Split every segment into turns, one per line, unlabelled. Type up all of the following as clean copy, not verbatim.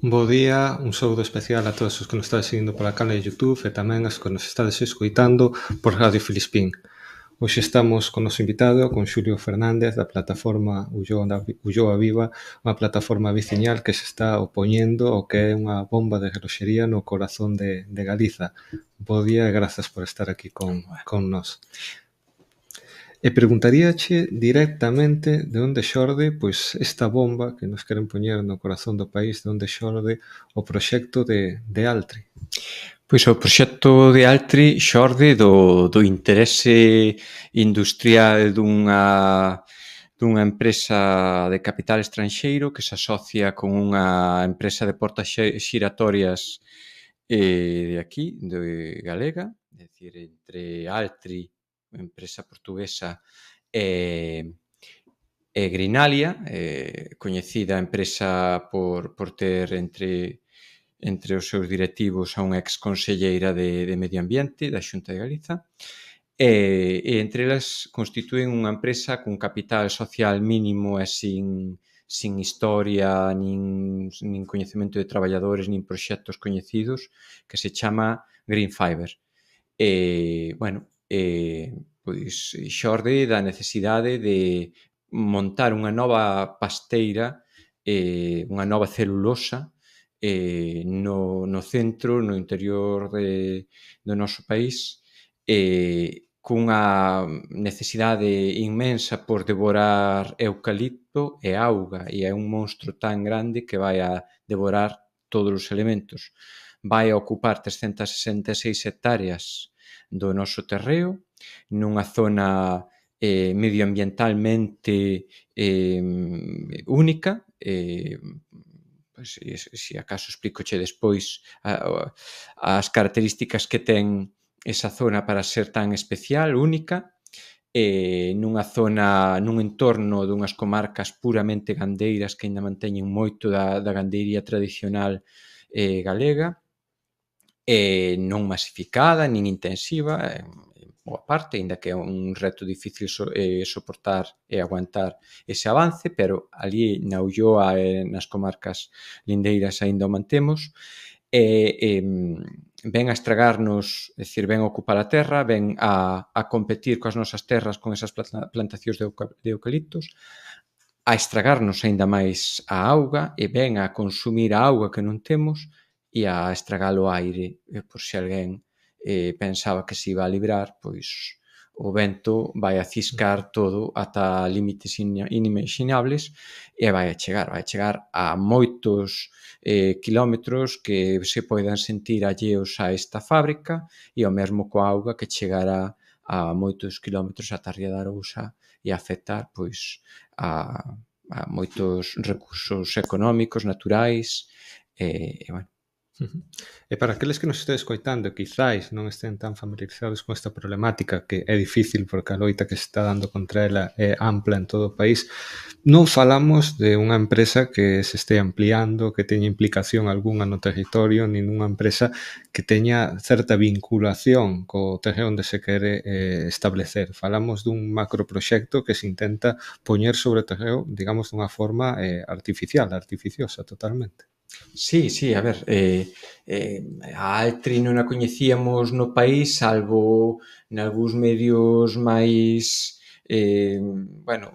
Bo día, un saúdo especial a todos os que nos estades seguindo pola canal de YouTube e tamén as que nos estades escoitando por Radio Filispín. Hoxe estamos con o noso invitado, con Xulio Fernández, da plataforma Ulloa Viva, unha plataforma veciñal que se está opoñendo ao que é unha bomba de reloxería no corazón de Galiza. Bo día e grazas por estar aquí con nós. E preguntaríache directamente de onde xorde pois esta bomba que nos queren poñer no corazón do país, de onde xorde o proxecto de Altri.
Pois o proxecto de Altri xorde do interese industrial dunha empresa de capital estranxeiro que se asocia con unha empresa de portas xiratorias de aquí, de galega, é dicir, entre Altri, empresa portuguesa, e Greenalia, coñecida empresa por ter entre os seus directivos a unha exconselleira de Medio Ambiente da Xunta de Galiza, e entre elas constitúen unha empresa cun capital social mínimo e sin historia, nin coñecemento de traballadores, nin proxectos coñecidos, que se chama Green Fiber. Pois xorde da necesidade de montar unha nova pasteira, unha nova celulosa, no centro, no interior do noso país, cunha necesidade inmensa por devorar eucalipto e auga, e é un monstro tan grande que vai a devorar todos os elementos. Vai a ocupar 366 hectáreas do noso terreo, nunha zona medioambientalmente única, se acaso explicoche despois as características que ten esa zona para ser tan especial, única, nunha zona, nun entorno dunhas comarcas puramente gandeiras que ainda manteñen moito da gandeiría tradicional galega, non masificada, nin intensiva, boa parte, aínda que é un reto difícil soportar e aguantar ese avance, pero ali na Ulloa e nas comarcas lindeiras aínda o mantemos, ven a estragarnos, é dicir, ven a ocupar a terra, ven a competir coas nosas terras con esas plantacións de eucaliptos, a estragarnos aínda máis a auga e ven a consumir a auga que non temos e a estragar o aire, por se alguén pensaba que se iba a librar, pois o vento vai a ciscar todo ata límites inimaginables e vai a chegar a moitos kilómetros que se poidan sentir alleos a esta fábrica e o mesmo coa auga que chegará a moitos kilómetros ata a Ría de Arousa e afectar pois a moitos recursos económicos, naturais e bueno.
E para aqueles que nos estén escoitando e quizáis non estén tan familiarizados con esta problemática, que é difícil porque a loita que se está dando contra ela é ampla en todo o país, non falamos de unha empresa que se este ampliando, que teña implicación algunha no territorio, nin unha empresa que teña certa vinculación co terreo onde se quere establecer. Falamos dun macroproxecto que se intenta poñer sobre o terreo, digamos, dunha forma artificiosa totalmente.
Sí, a ver, a Altri non a coñecíamos no país, salvo nalgúns medios máis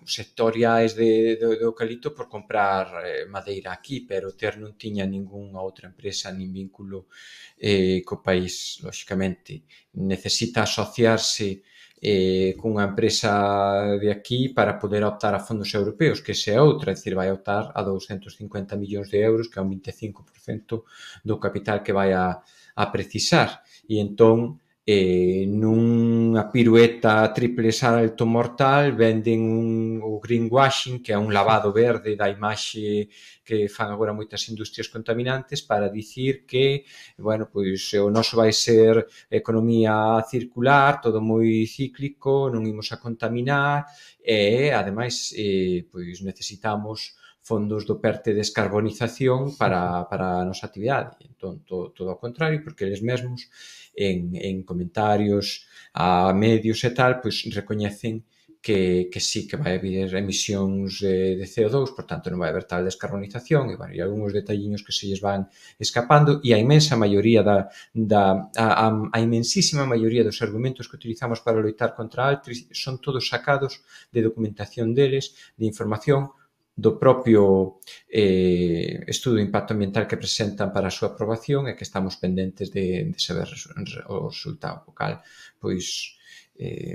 sectoriais do eucalipto por comprar madeira aquí, pero ter non tiña ningunha outra empresa nin vínculo co país, lóxicamente. Necesita asociarse cunha empresa de aquí para poder optar a fondos europeos, que esa é outra, é dicir, vai optar a 250 millóns de euros, que é un 25% do capital que vai a precisar. E entón, nunha pirueta triple salto mortal, venden o greenwashing, que é un lavado verde da imaxe que fan agora moitas industrias contaminantes para dicir que, bueno, pois o noso vai ser economía circular, todo moi cíclico, non imos a contaminar e, ademais, pois necesitamos fondos do PERTE de descarbonización para a nosa actividade. Entón, todo ao contrario, porque eles mesmos en comentarios a medios e tal, pois recoñecen que sí que vai haber emisións de CO2, por tanto non vai haber tal descarbonización, e, bueno, e algúns detalliños que se lles van escapando, e a inmensa maioría a imensísima maioría dos argumentos que utilizamos para loitar contra a Altris son todos sacados de documentación deles, de información do propio estudo de impacto ambiental que presentan para a súa aprobación e que estamos pendentes de saber o resultado, o cal, pois,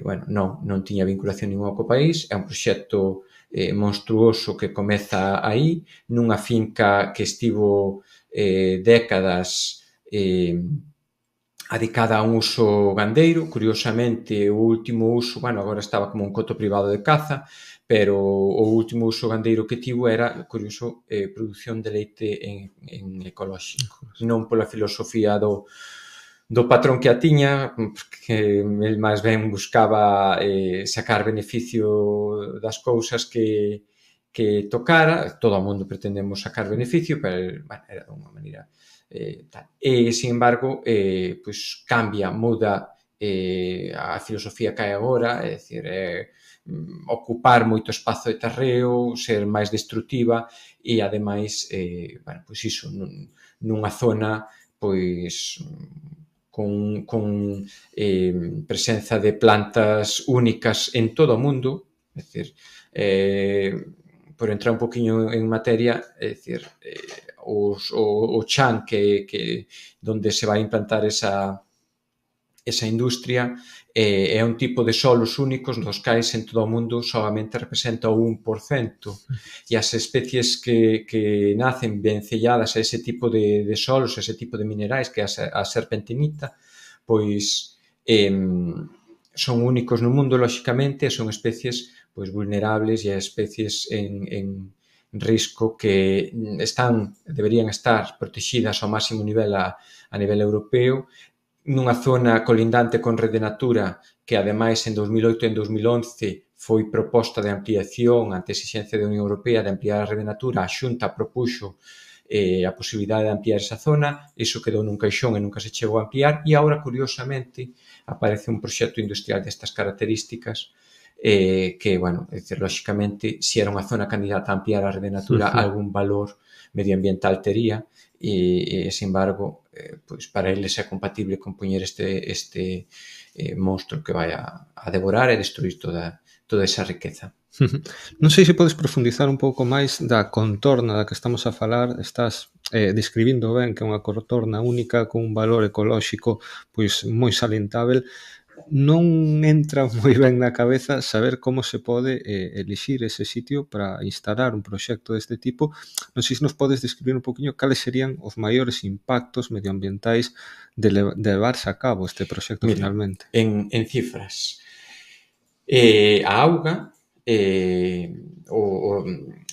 bueno, non tiña vinculación ninguna co país, é un proxecto monstruoso que comeza aí, nunha finca que estivo décadas adicada a un uso gandeiro. Curiosamente, o último uso, bueno, agora estaba como un coto privado de caza, pero o último uso gandeiro que tivo era, curioso, produción de leite en ecolóxico. Non pola filosofía do patrón que a tiña, que el máis ben buscaba sacar beneficio das cousas que tocara. Todo o mundo pretendemos sacar beneficio, pero, bueno, era dunha maneira tal. E, sin embargo, pois cambia, muda a filosofía que hai agora, é dicir, ocupar moito espazo de terreo, ser máis destructiva e, ademais, bueno, pois iso, nunha zona pois con presenza de plantas únicas en todo o mundo, é dicir, por entrar un poquinho en materia, é dicir, o chan que donde se vai implantar esa industria é un tipo de solos únicos nos cais en todo o mundo solamente representa o 1%, e as especies que nacen vencelladas a ese tipo de solos, a ese tipo de minerais, que é a serpentinita, pois son únicos no mundo, lóxicamente, e son especies pois vulnerables e especies en risco que deberían estar protegidas ao máximo nivel a nivel europeo, nunha zona colindante con Rede Natura, que ademais en 2008 e en 2011 foi proposta de ampliación ante a exigencia da Unión Europea de ampliar a Rede Natura. A Xunta propuxo a posibilidade de ampliar esa zona, iso quedou nun caixón e nunca se chegou a ampliar, e agora, curiosamente, aparece un proxecto industrial destas características que, bueno, é dicir, lóxicamente, se era unha zona candidata a ampliar a Rede Natura, algún valor medioambiental tería, e sin embargo, pois para eles é compatible con poñer este monstro que vai a devorar e destruir toda esa riqueza.
Non sei se podes profundizar un pouco máis da contorna da que estamos a falar. Estás describindo ben que é unha contorna única con un valor ecolóxico pois moi salientável. Non entra moi ben na cabeza saber como se pode elixir ese sitio para instalar un proxecto deste tipo. Non sei se nos podes describir un poquinho cales serían os maiores impactos medioambientais de levarse a cabo este proxecto. Mira, finalmente.
En cifras, a auga,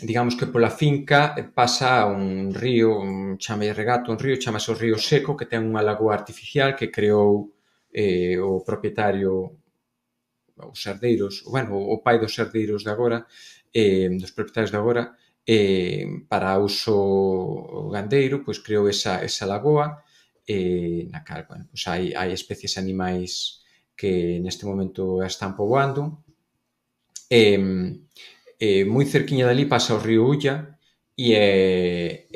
digamos que pola finca pasa un río, chama regato, un río, chamase o río Seco, que ten unha lagoa artificial que creou o propietario, os herdeiros, bueno, o pai dos herdeiros de agora, dos propietarios de agora, para uso gandeiro, pois creou esa lagoa, na cal, bueno, pois hai especies animais que neste momento a están poboando. Moi cerquiña dali pasa o río Ulla, e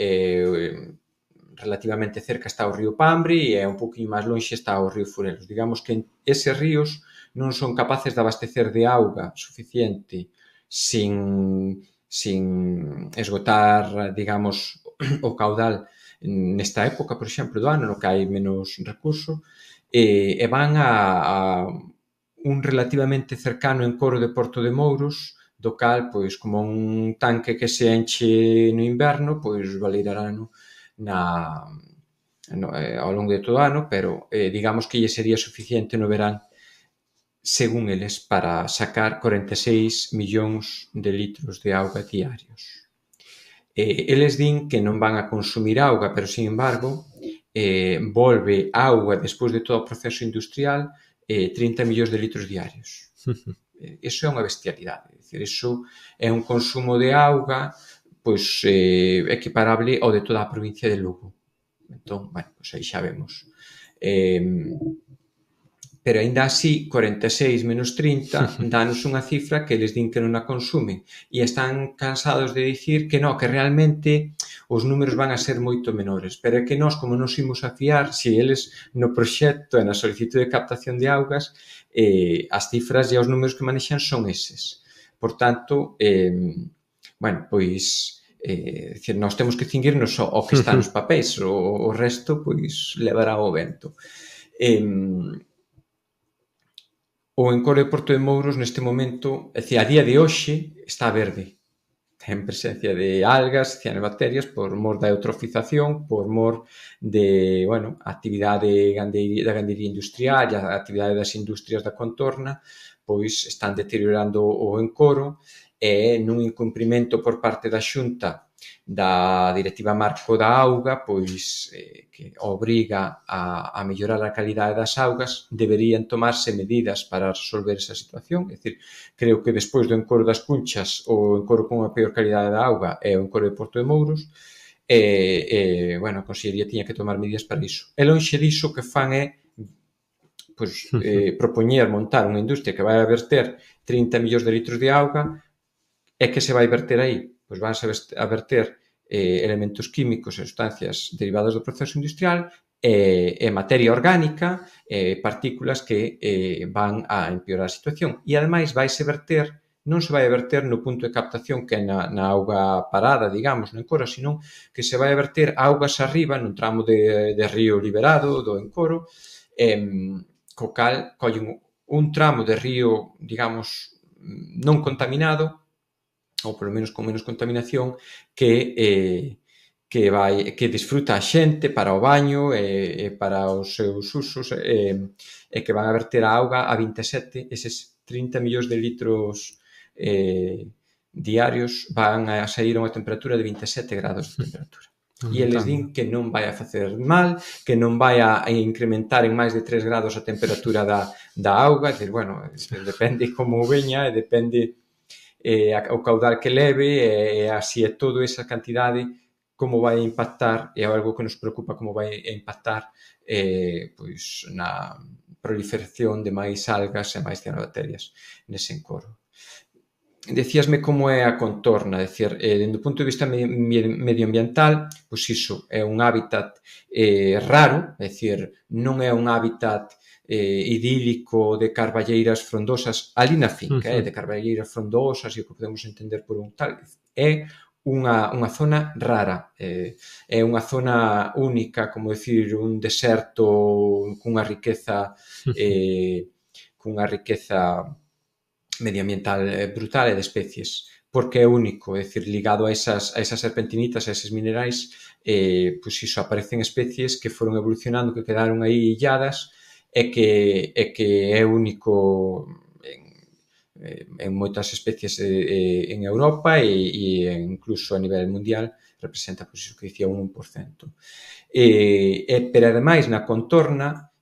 relativamente cerca está o río Pambre, e un pouquinho máis lonxe está o río Furelos. Digamos que eses ríos non son capaces de abastecer de auga suficiente sin esgotar, digamos, o caudal nesta época, por exemplo, do ano, no que hai menos recurso, e van a un relativamente cercano encoro de Porto de Mouros, do cal, pois, como un tanque que se enche no inverno, pois valeirarano ao longo de todo o ano, pero digamos que lle sería suficiente no verán, según eles, para sacar 46 millóns de litros de auga diarios. Eles din que non van a consumir auga, pero, sin embargo, volve auga, despois de todo o proceso industrial, 30 millóns de litros diarios. Iso é unha bestialidade. É dicir, iso é un consumo de auga pois equiparable ao de toda a provincia de Lugo. Entón, bueno, pois aí xa vemos. pero aínda así 46 menos 30 danos unha cifra que eles din que non a consumen e están cansados de dicir que non, que realmente os números van a ser moito menores, pero é que nós como nos imos a fiar se eles no proxecto e na solicitude de captación de augas as cifras e os números que manexan son eses. Por tanto, bueno, pois dicir, nós temos que cinguirnos ao que está nos papéis, o resto pois levará o vento. O encoro de Porto de Mouros neste momento, é dicir, a día de hoxe está verde. Ten presencia de algas, cianobacterias, por mor da eutrofización, por mor de, bueno, a actividade da gandería industrial e a actividade das industrias da contorna, pois están deteriorando o encoro e nun incumprimento por parte da Xunta da Directiva Marco da Auga, pois que obriga a mellorar a calidade das augas, deberían tomarse medidas para resolver esa situación. É dicir, creo que despois do encoro das Cunchas, o encoro con a peor calidade da auga é o encoro de Porto de Mouros, bueno, a Consellería tiña que tomar medidas para iso. E lonxe diso, o que fan é pois, propoñer montar unha industria que vai a verter 30 millóns de litros de auga e que se vai verter aí? Pois vanse a verter elementos químicos e sustancias derivadas do proceso industrial e materia orgánica e partículas que van a empeorar a situación. E, ademais, vaise verter, non se vai a verter no punto de captación que é na auga parada, digamos, no encoro, sino que se vai a verter augas arriba, nun tramo de río liberado do encoro, co cal collen un tramo de río, digamos, non contaminado, ou polo menos con menos contaminación, que disfruta a xente para o baño e para os seus usos e que van a verter a auga a 27, eses 30 millóns de litros diarios van a sair a unha temperatura de 27 grados de temperatura. E eles din que non vai a facer mal, que non vai a incrementar en máis de 3 grados a temperatura da auga, é dicir, bueno, depende como veña e depende o caudal que leve e así é todo esa cantidade como vai impactar, e é algo que nos preocupa como vai impactar pois na proliferación de máis algas e máis cianobacterias nese encoro. Decíasme como é a contorna, dicir, dende o punto de vista medioambiental, pois iso é un hábitat raro, é dicir, non é un hábitat idílico de carballeiras frondosas ali na finca, de carballeiras frondosas e o que podemos entender por un tal, é unha zona rara, é unha zona única, como decir, un deserto cunha riqueza medioambiental brutal e de especies, porque é único, é dicir, ligado a esas serpentinitas, a eses minerais, pois iso, aparecen especies que foron evolucionando, que quedaron aí illadas e que é único en moitas especies en Europa e incluso a nivel mundial representa, pois iso que dicía, un 1%. Pero, ademais, na contorna,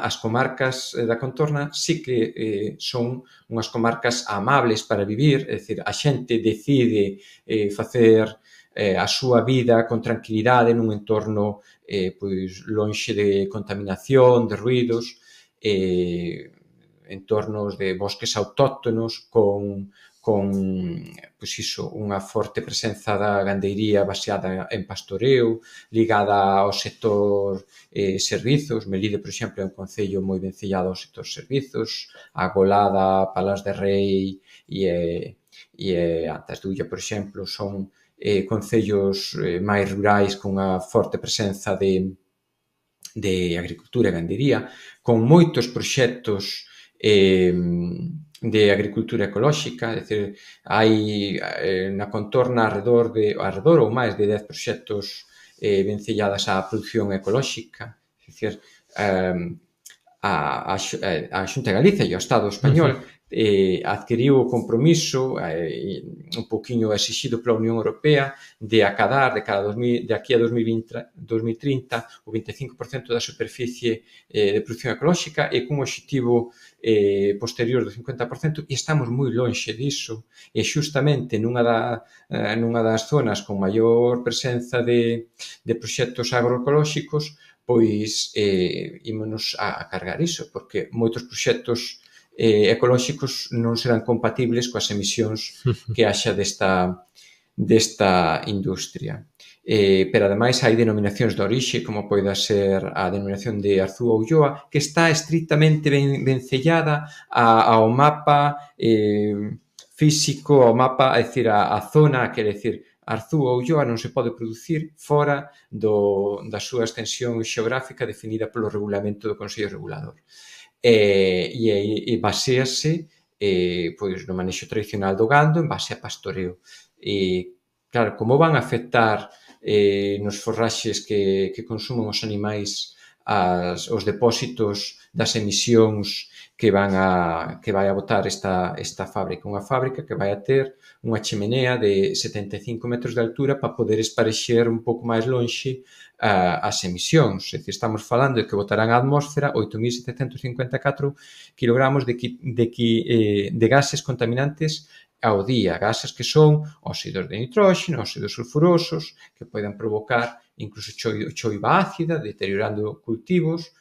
as comarcas da contorna sí que son unhas comarcas amables para vivir, é dicir, a xente decide facer a súa vida con tranquilidade nun entorno pois lonxe de contaminación, de ruídos, entornos de bosques autóctonos con pois iso, unha forte presenza da gandeiría baseada en pastoreo, ligada ao sector servizos. Melide, por exemplo, é un concello moi vencellado ao sector servizos, a Golada, Palas de Rei e Antas de Ulla, por exemplo, son concellos máis rurais con unha forte presenza de agricultura e gandería, con moitos proxectos de agricultura ecolóxica, é dicir, hai na contorna arredor ou máis de 10 proxectos vencelladas á produción ecolóxica, é dicir, a Xunta de Galicia e o Estado español adquiriu o compromiso un poquinho exixido pola Unión Europea de acadar de aquí a 2030 o 25% da superficie de produción ecolóxica e cun obxectivo posterior do 50%, e estamos moi lonxe diso, e xustamente nunha das zonas con maior presenza de proxectos agroecolóxicos, pois ímonos a cargar iso, porque moitos proxectos ecolóxicos non serán compatibles coas emisións que haxa desta industria. Pero ademais hai denominacións de orixe, como poida ser a denominación de Arzúa Ulloa, que está estrictamente vencellada ao mapa físico, ao mapa, é dicir, a zona, quere dicir, Arzúa Ulloa non se pode producir fora da súa extensión xeográfica definida polo regulamento do Consello Regulador. E basease pois no manexo tradicional do gando en base a pastoreo. Claro, como van a afectar nos forraxes que consumen os animais os depósitos das emisións que vai a botar esta fábrica. Unha fábrica que vai a ter unha chimenea de 75 metros de altura para poder esparexer un pouco máis lonxe as emisións. É dicir, estamos falando de que botarán á atmósfera 8.754 kilogramos de gases contaminantes ao día, gases que son óxidos de nitróxeno, óxidos sulfurosos, que poden provocar incluso choiva ácida, deteriorando cultivos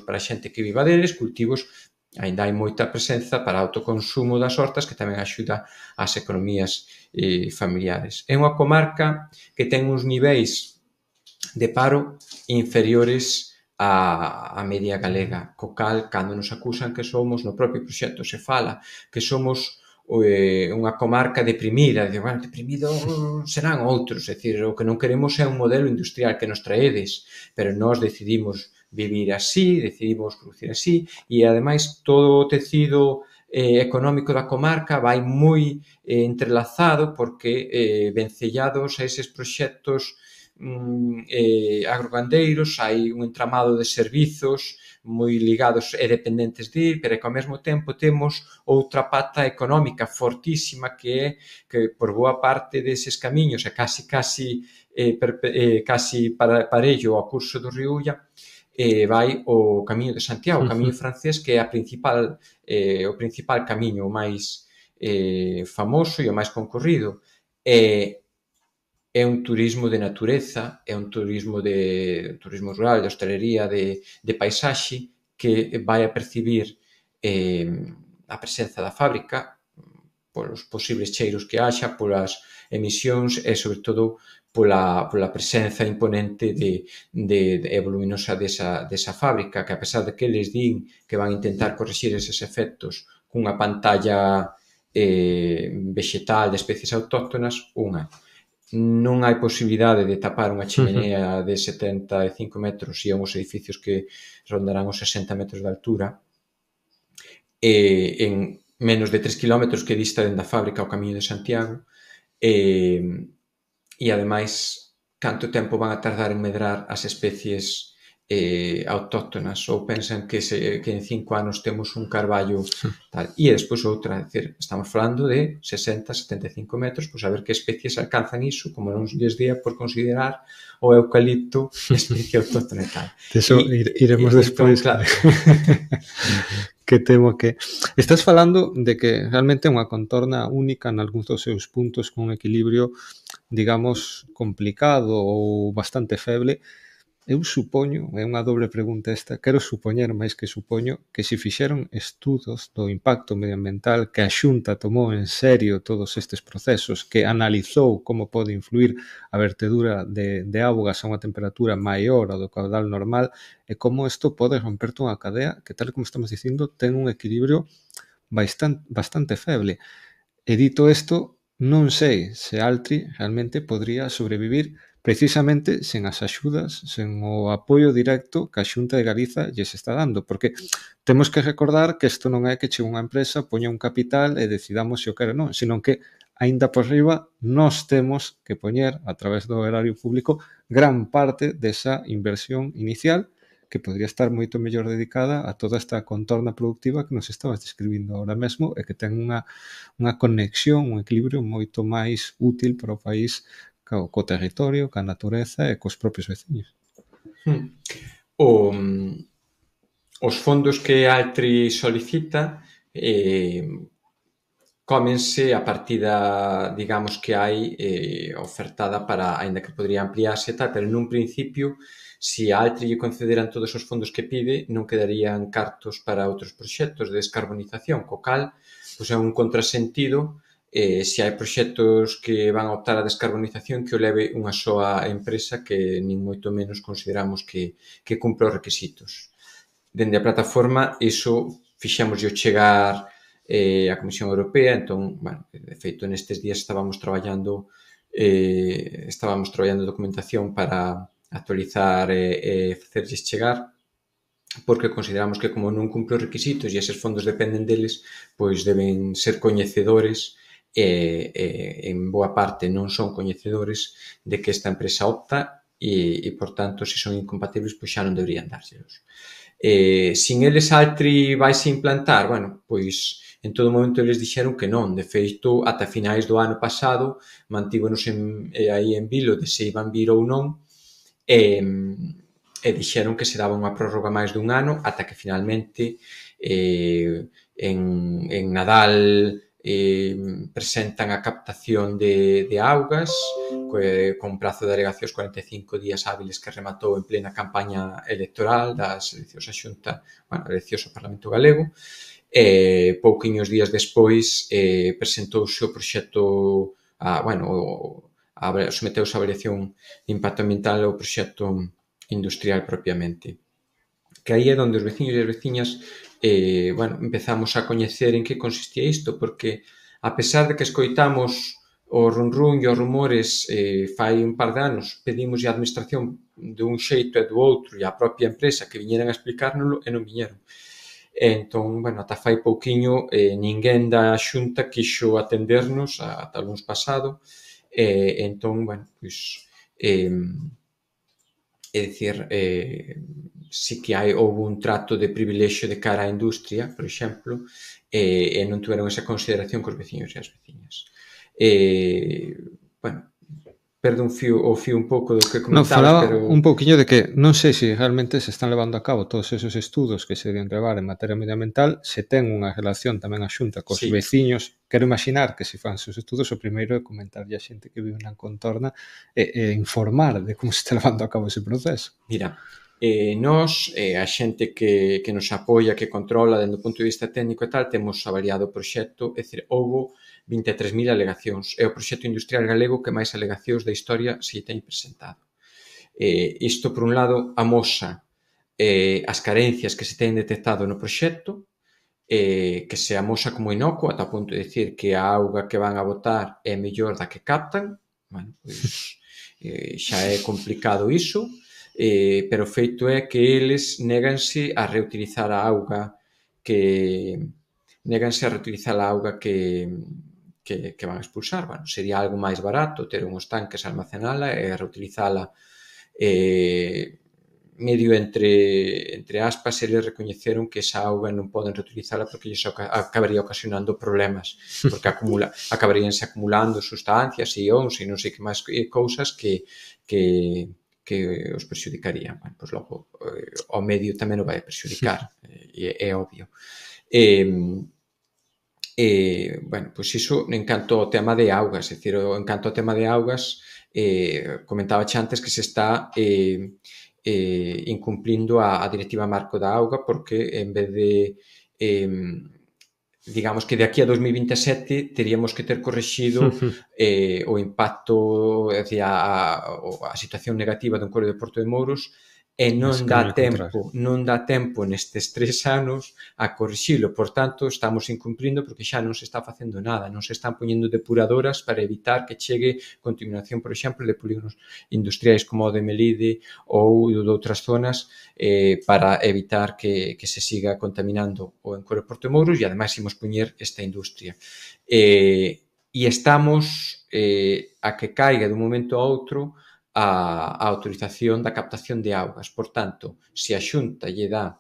para a xente que viva deles, cultivos aínda hai moita presenza para autoconsumo das hortas que tamén axuda ás economías familiares. É unha comarca que ten uns niveis de paro inferiores á media galega, co cal, cando nos acusan que somos, no propio proxecto se fala que somos unha comarca deprimida, bueno, deprimido serán outros, é dicir, o que non queremos é un modelo industrial que nos traedes, pero nós decidimos vivir así, decidimos producir así, e ademais todo o tecido económico da comarca vai moi entrelazado porque vencellados a eses proxectos agrogandeiros, hai un entramado de servizos moi ligados e dependentes de, pero que ao mesmo tempo temos outra pata económica fortísima que é que por boa parte deses camiños e casi parello ao curso do río Ulla vai o Camiño de Santiago, o Camiño francés, que é o principal camiño, o máis famoso e o máis concorrido. É un turismo de natureza, é un turismo rural, de hostalería, de paisaxe, que vai a percibir a presenza da fábrica polos posibles cheiros que haxa, polas emisións e, sobre todo, pola presenza imponente e voluminosa desa fábrica, que a pesar de que eles din que van a intentar corrixir eses efectos cunha pantalla vexetal de especies autóctonas, non hai posibilidade de tapar unha chimenea de 75 metros e uns edificios que rondarán os 60 metros de altura en menos de 3 kilómetros que dista dende a fábrica ao Camiño de Santiago e ademais canto tempo van a tardar en medrar as especies autóctonas ou pensan que en 5 anos temos un carballo tal. E despois outra, é dicir, estamos falando de 60-75 metros, pois a ver que especies alcanzan iso, como non lles día por considerar o eucalipto especie autóctona e tal.
Eso iremos despois. Claro. Que temo que... Estás falando de que realmente é unha contorna única nalgúns dos seus puntos con un equilibrio, digamos, complicado ou bastante feble. Eu supoño, é unha doble pregunta esta, quero supoñer máis que supoño que se fixeron estudos do impacto medioambiental, que a Xunta tomou en serio todos estes procesos, que analizou como pode influir a vertedura de augas a unha temperatura maior ao do caudal normal e como isto pode romper toda a cadea que, tal como estamos dicindo, ten un equilibrio bastante feble. E dito isto, non sei se Altri realmente podría sobrevivir precisamente sen as axudas, sen o apoio directo que a Xunta de Galiza lles está dando, porque temos que recordar que isto non é que chegue unha empresa, poña un capital e decidamos se o quere non, senón que, aínda por riba, nós temos que poñer, a través do erario público, gran parte desa inversión inicial que podría estar moito mellor dedicada a toda esta contorna productiva que nos estabas describindo ahora mesmo e que ten unha conexión, un equilibrio moito máis útil para o país co territorio, ca natureza e cos propios veciños.
Os fondos que Altri solicita cómense a partida, digamos, que hai ofertada para, aínda que podría ampliarse e tal, pero nun principio, se a Altri lle concederan todos os fondos que pide, non quedarían cartos para outros proxectos de descarbonización, co cal, pois é un contrasentido se hai proxectos que van a optar á descarbonización que o leve unha soa empresa que nin moito menos consideramos que cumpre os requisitos. Dende a plataforma, iso fixémoslle chegar a Comisión Europea, entón, bueno, de feito, nestes días estábamos traballando documentación para actualizar e facerlles chegar, porque consideramos que como non cumpre os requisitos e eses fondos dependen deles, pois deben ser coñecedores en boa parte non son coñecedores de que esta empresa opta e por tanto, se son incompatibles, pois xa non deberían dárselos. Sin eles Altri vaise implantar? Bueno, pois en todo momento eles dixeron que non. De feito, ata finais do ano pasado mantívonos aí en vilo de se iban vir ou non e dixeron que se daba unha prórroga máis dun ano ata que finalmente en Nadal presentan a captación de augas con prazo de alegacións 45 días hábiles que rematou en plena campaña electoral das eleccións a Xunta, bueno, eleccións ao Parlamento Galego, e pouquiños días despois presentouse o proxecto someteuse a avaliación de impacto ambiental o proxecto industrial propiamente. Que aí é onde os veciños e as veciñas empezamos a coñecer en que consistía isto, porque a pesar de que escoitamos o run e os rumores fai un par de anos, pedimos a administración dun xeito e do outro e a propia empresa que viñeran a explicárnoslo e non viñeron. Entón, ata fai pouquiño ninguén da Xunta quixo atendernos ata o luns pasado entón, é dicir, si que houve un trato de privilexio de cara á industria, por exemplo, e non tiveron esa consideración cos veciños e as veciñas. Perdo o fío un pouco do que comentabas,
falaba
pero...
un pouquiño de que non sei se realmente se están levando a cabo todos esos estudos que se deben levar en materia medioambiental, se ten unha relación tamén a Xunta cos veciños. Quero imaginar que se fan os estudos, o primeiro é comentarlle a xente que vive na contorna e informar de como se está levando a cabo ese proceso.
Mira, nós, a xente que nos apoia, que controla dende o punto de vista técnico e tal, temos avaliado o proxecto, é dicir, houve 23.000 alegacións. É o proxecto industrial galego que máis alegacións da historia se ten presentado. Isto, por un lado, amosa as carencias que se ten detectado no proxecto, que se amosa como inocuo, ata o punto de decir que a auga que van a botar é mellor da que captan. Xa é complicado iso, pero o feito é que eles néganse a reutilizar a auga que van a expulsar. Sería algo máis barato ter uns tanques, almacenala e reutilizala. Medio entre aspas, eles recoñeceron que esa auga non poden reutilizala porque lles acabaría ocasionando problemas, porque acabaríanse acumulando sustancias, ións e non sei que máis cousas que os perxudicarían. Pois logo, o medio tamén o vai perxudicar, é obvio. Pois iso en canto ao tema de augas, é dicir, en canto ao tema de augas, comentaba antes que se está incumplindo a Directiva Marco da Auga porque en vez de digamos que de aquí a 2027 teríamos que ter correxido o impacto, a situación negativa do encorio de Porto de Mouros e non dá tempo nestes 3 anos a corrixilo. Por tanto, estamos incumplindo porque xa non se está facendo nada, non se están poñendo depuradoras para evitar que chegue contaminación, por exemplo, de polígonos industriais como o de Melide ou de outras zonas para evitar que se siga contaminando o encorio de Porto de Mouros e, ademais, imos poñer esta industria. E estamos a que caiga dun momento a outro a autorización da captación de augas. Por tanto, se a Xunta lle dá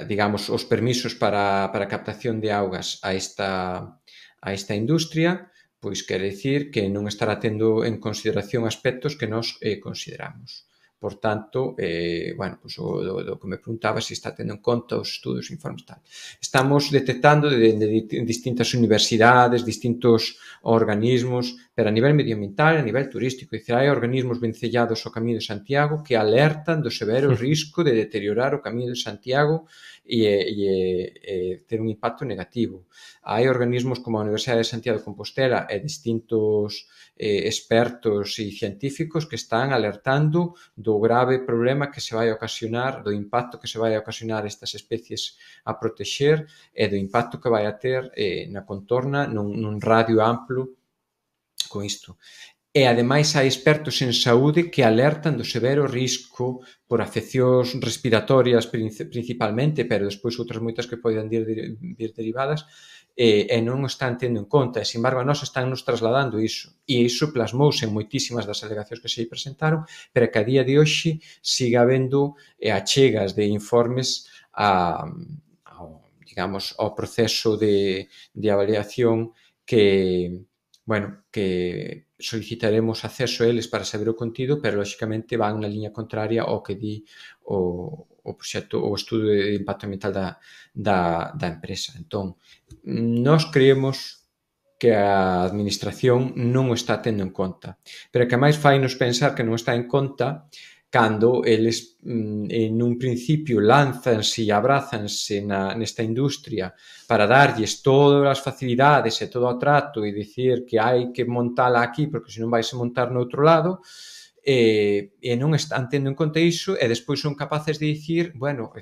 digamos, os permisos para a captación de augas a esta industria, pois quere dicir que non estará tendo en consideración aspectos que nós consideramos. Por tanto, pues do que me preguntaba se está tendo en conta os estudos, informes, tal. Estamos detectando de distintas universidades, distintos organismos, pero a nivel medioambiental, a nivel turístico. Dice, hai organismos vencellados ao Camiño de Santiago que alertan do severo risco de deteriorar o Camiño de Santiago e ter un impacto negativo. Hai organismos como a Universidade de Santiago de Compostela e distintos expertos e científicos que están alertando do grave problema que se vai ocasionar, do impacto que se vai ocasionar estas especies a protexer e do impacto que vai a ter na contorna nun radio amplo con isto. E, ademais, hai expertos en saúde que alertan do severo risco por afeccións respiratorias principalmente, pero despois outras moitas que poden vir derivadas, e non o están tendo en conta. E, sin embargo, a nós están nos trasladando iso. E iso plasmouse en moitísimas das alegacións que se presentaron, pero que a día de hoxe siga habendo achegas de informes ao proceso de avaliación que solicitaremos acceso a eles para saber o contido, pero, lóxicamente, van na liña contraria ao que di o proxecto, o estudo de impacto ambiental da empresa. Entón, nós creemos que a administración non o está tendo en conta, pero que máis fainos pensar que non está en conta cando eles nun principio lánzanse e abrázanse nesta industria para darlles todas as facilidades e todo o trato e dicir que hai que montala aquí porque senón vai se montar noutro lado, e non están tendo en conta iso e despois son capaces de dicir,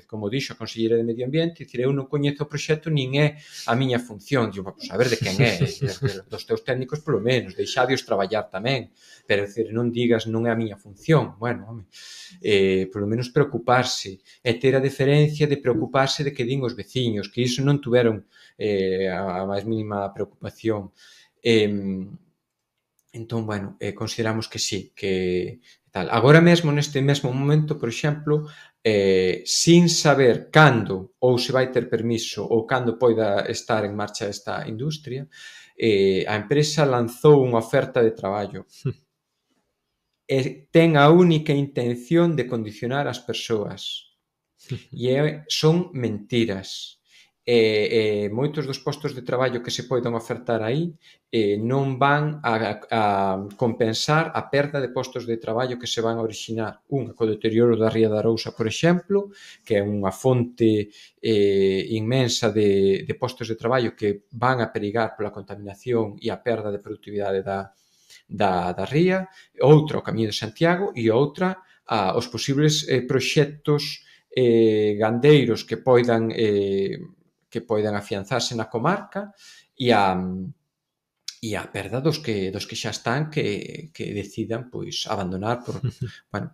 como dixo a Conselleira de Medio Ambiente, dicir, eu non coñezo o proxecto nin é a miña función. Digo, a ver de quen é, dos teus técnicos polo menos, deixadios traballar tamén, pero dicir, non digas non é a miña función. Polo menos preocuparse e ter a deferencia de preocuparse de que din os veciños, que iso non tuveron a máis mínima preocupación. Entón, consideramos que sí, que tal. Agora mesmo, neste mesmo momento, por exemplo, sin saber cando ou se vai ter permiso ou cando poida estar en marcha esta industria, a empresa lanzou unha oferta de traballo e ten a única intención de condicionar as persoas. E son mentiras. Moitos dos postos de traballo que se poidan ofertar aí non van a compensar a perda de postos de traballo que se van a orixinar. Co deterioro da Ría de Arousa, por exemplo, que é unha fonte inmensa de postos de traballo que van a perigar pola contaminación e a perda de produtividade da ría, outra o Camiño de Santiago e outra os posibles proxectos gandeiros que poidan afianzarse na comarca e a perda dos que xa están que decidan abandonar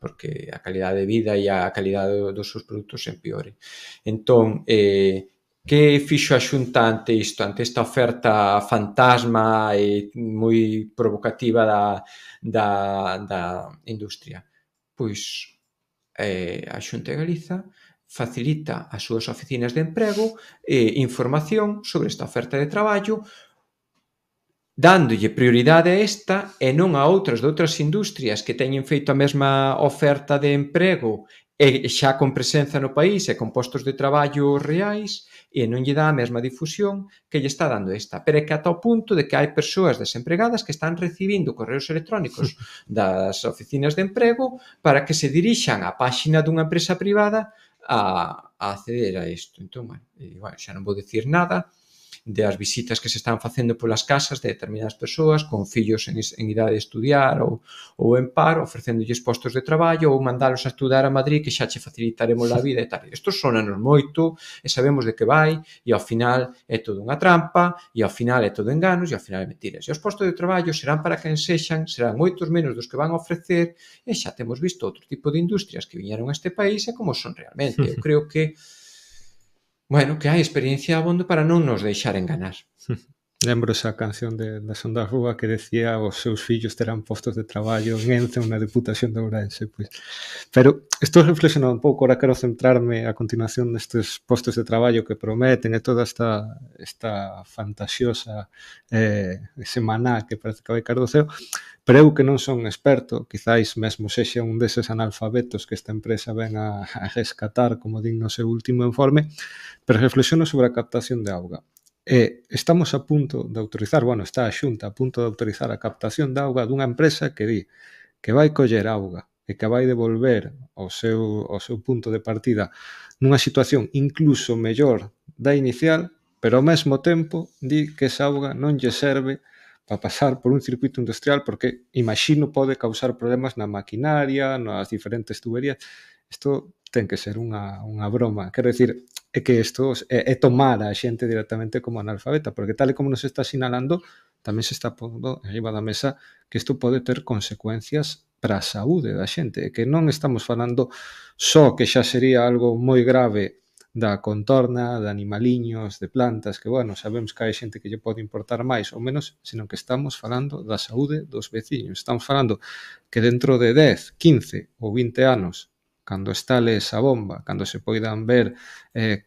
porque a calidade de vida e a calidade dos seus produtos empeore. Entón, que fixo a Xunta ante isto, ante esta oferta fantasma e moi provocativa da industria? Pois a Xunta de Galiza facilita ás súas oficinas de emprego información sobre esta oferta de traballo, dándolle prioridade a esta e non a outras de outras industrias que teñen feito a mesma oferta de emprego e xa con presenza no país e con postos de traballo reais e non lle dá a mesma difusión que lle está dando esta. Pero é que ata o punto de que hai persoas desempregadas que están recibindo correos electrónicos das oficinas de emprego para que se dirixan á páxina dunha empresa privada a acceder a isto. Entón, xa non vou dicir nada das visitas que se están facendo polas casas de determinadas persoas con fillos en idade de estudiar ou en paro, ofrecéndolles postos de traballo ou mandalos a estudar a Madrid que xa che facilitaremos a vida e tal. Isto sonanos moito e sabemos de que vai e ao final é todo unha trampa e ao final é todo enganos e ao final é mentiras. E os postos de traballo serán para quen sexan, serán moitos menos dos que van a ofrecer e xa temos visto outro tipo de industrias que viñeron a este país e como son realmente. Eu creo que hai experiencia abondo para non nos deixar enganar.
Lembro esa canción da Son da Rúa que decía os seus fillos terán postos de traballo en Ence ou na Deputación de Ourense. Pois. Pero estou reflexionando un pouco, ahora quero centrarme a continuación nestes postos de traballo que prometen e toda esta fantasiosa semana que parece que vai caer do ceo, pero eu que non son experto, quizáis mesmo sexa un deses analfabetos que esta empresa ven a rescatar, como din no seu último informe, pero reflexiono sobre a captación de auga. Estamos a punto de autorizar, está a Xunta a punto de autorizar a captación de auga dunha empresa que di que vai coller auga e que vai devolver ao seu punto de partida nunha situación incluso mellor da inicial, pero ao mesmo tempo di que esa auga non lle serve para pasar por un circuito industrial porque, imagino, pode causar problemas na maquinaria, nas diferentes tuberías. Isto ten que ser unha broma. Quero dicir, é que isto é tomar a xente directamente como analfabeta, porque tal e como nos está sinalando, tamén se está pondo arriba da mesa que isto pode ter consecuencias para a saúde da xente, e que non estamos falando só que xa sería algo moi grave da contorna, de animaliños, de plantas, que, sabemos que hai xente que lle pode importar máis ou menos, senón que estamos falando da saúde dos veciños. Estamos falando que dentro de 10, 15 ou 20 anos, cando estale esa bomba, cando se poidan ver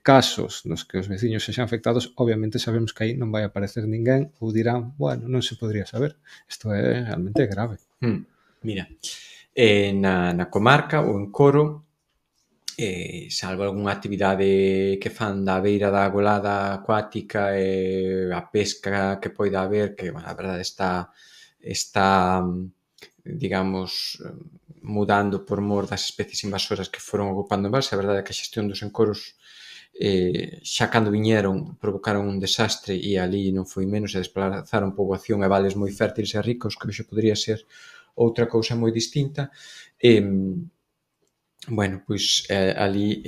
casos nos que os veciños sexan afectados, obviamente sabemos que aí non vai aparecer ninguén ou dirán, non se podría saber. Isto é realmente grave.
Mira, na comarca ou en Coro, salvo algunha actividade que fan da beira da golada acuática e a pesca que poida haber, que, a verdade está digamos, mudando por mor das especies invasoras que foron ocupando en Valse. A verdade é que a xestión dos encoros xa cando viñeron provocaron un desastre e ali non foi menos, e desplazaron poboación e vales moi fértiles e ricos, que hoxe podría ser outra cousa moi distinta. Pois ali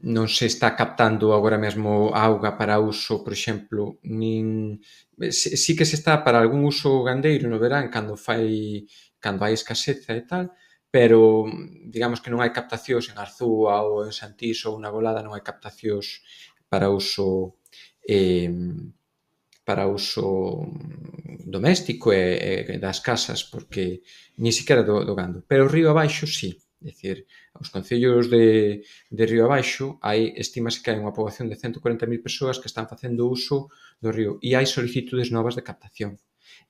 non se está captando agora mesmo auga para uso, por exemplo, sí que se está para algún uso gandeiro no verán, cando hai escaseza e tal, pero digamos que non hai captacións en Arzúa ou en Santís ou na Golada, non hai captacións para uso doméstico e das casas, porque ni siquiera do gando. Pero río abaixo sí, é dicir, os concellos de río abaixo estímase que hai unha poboación de 140.000 persoas que están facendo uso do río e hai solicitudes novas de captación,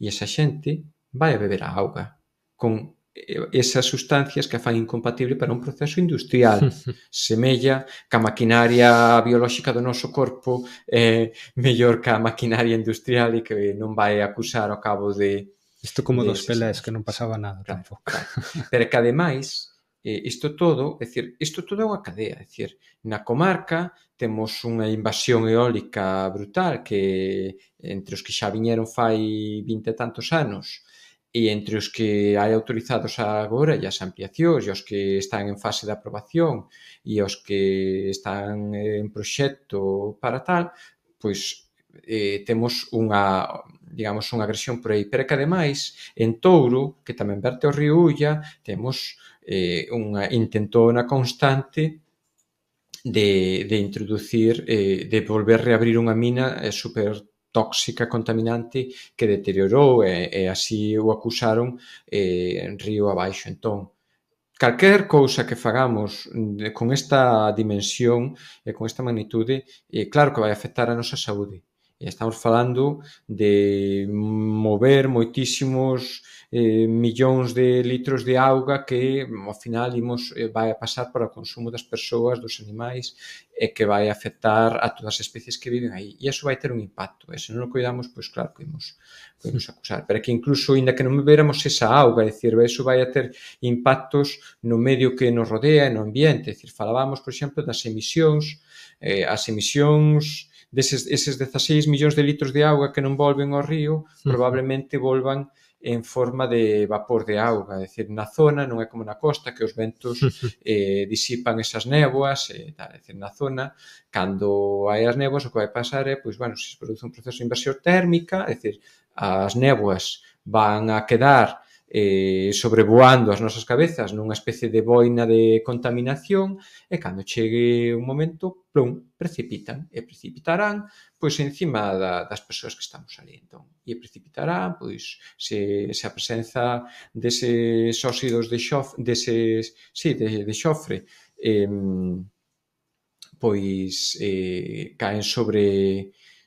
e esa xente vai a beber a auga con esas sustancias que a fan incompatible para un proceso industrial. Semella que a maquinaria biolóxica do noso corpo é mellor que a maquinaria industrial e que non vai acusar ao cabo de...
Isto como dos pelés, que non pasaba nada tampouco.
Pero que ademais, isto todo é unha cadea, é dicir, na comarca temos unha invasión eólica brutal que entre os que xa viñeron fai 20 e tantos anos e entre os que hai autorizados agora e as ampliacións e os que están en fase de aprobación e os que están en proxecto para tal, pois temos unha agresión por aí, pero que ademais en Touro, que tamén verte ao río Ulla, temos unha intentona constante de introducir, de volver reabrir unha mina super tóxica, contaminante, que deteriorou e así o acusaron en río abaixo. Entón, calquer cousa que fagamos con esta dimensión e con esta magnitude, claro que vai afectar a nosa saúde. Estamos falando de mover moitísimos millóns de litros de auga que ao final vai a pasar para o consumo das persoas, dos animais, e que vai a afectar a todas as especies que viven aí. E iso vai ter un impacto. E se non o cuidamos, pois claro que imos acusar. Pero que incluso, ainda que non beberamos esa auga, é dicir, iso vai a ter impactos no medio que nos rodea e no ambiente. É dicir, falábamos, por exemplo, das emisións, as emisións eses 16 millóns de litros de auga que non volven ao río, probablemente volvan en forma de vapor de auga, é dicir, na zona, non é como na costa, que os ventos disipan esas néboas, é dicir, na zona, cando hai as néboas, o que vai pasar é, se se produce un proceso de invasión térmica, é dicir, as néboas van a quedar sobrevoando as nosas cabezas nunha especie de boina de contaminación e cando chegue un momento, plum, precipitan e precipitarán pois encima das persoas que estamos ali. Entón, e precipitarán pois se a presenza deses óxidos de xofre pois caen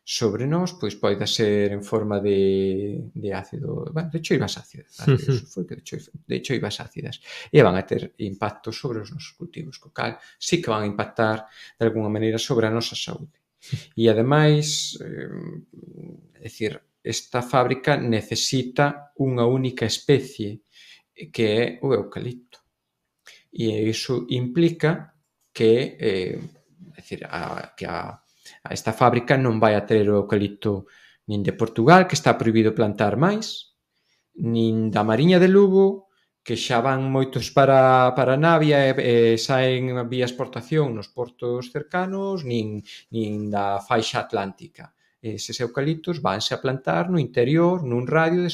sobre nós, pois pode ser en forma de ácido, de choivas ácidas, ácido sulfúrico de choivas ácidas, e van a ter impacto sobre os nosos cultivos, co cal sí que van a impactar de alguna maneira sobre a nosa saúde. E ademais, é dicir, esta fábrica necesita unha única especie que é o eucalipto. E iso implica que, é dicir, esta fábrica non vai a ter o eucalipto nin de Portugal, que está prohibido plantar máis, nin da Mariña de Lugo, que xa van moitos para Navia e saen vía exportación nos portos cercanos, nin da faixa atlántica. Eses eucaliptos vanse a plantar no interior, nun radio de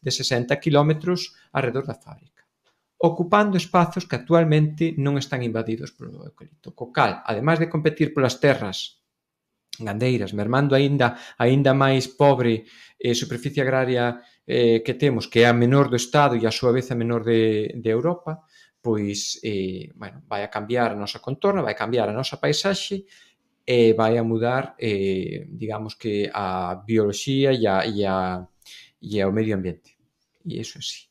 60 kilómetros arredor da fábrica, ocupando espazos que actualmente non están invadidos polo eucalipto. Co cal, ademais de competir polas terras gandeiras, mermando aínda máis pobre superficie agraria que temos, que é a menor do Estado e a súa vez a menor de Europa, pois vai a cambiar a nosa contorna, vai a cambiar a nosa paisaxe e vai a mudar, digamos que a bioloxía e o medio ambiente. E iso é así.